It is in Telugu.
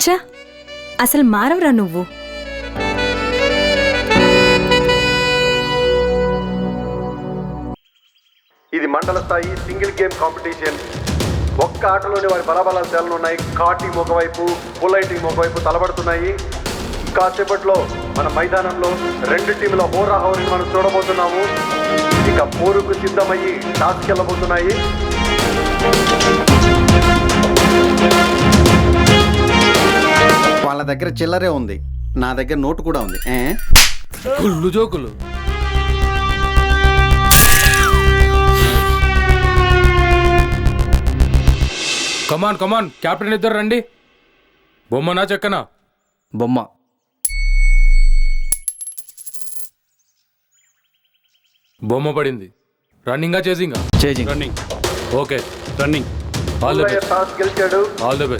ఛ, అసలు మారవరా నువ్వు. ఇది మండల స్థాయి సింగిల్ గేమ్ కాంపిటీషన్. ఒక్క ఆటలోని వారి బలబలాలు తేలనున్నాయి. కాటింగ్ ఒకవైపు, బుల్లైటింగ్ ఒకవైపు తలబడుతున్నాయి. కాసేపట్లో మన మైదానంలో రెండు టీముల హోరాహోరీని మనం చూడబోతున్నాము. ఇక పోరుకు సిద్ధమయ్యి టాస్కెళ్ళబోతున్నాయి. వాళ్ళ దగ్గర చిల్లరే ఉంది, నా దగ్గర నోటు కూడా ఉంది. కుళ్ళు జోకులు. కమాన్ కమాన్, కెప్టెన్ ఇద్దరు రండి. బొమ్మనా చెక్కనా? బొమ్మ. బొమ్మ పడింది. రన్నింగా చేసింగా? Chasing. Running. Okay, running. All the best. Toss గెలిచాడు. All the best.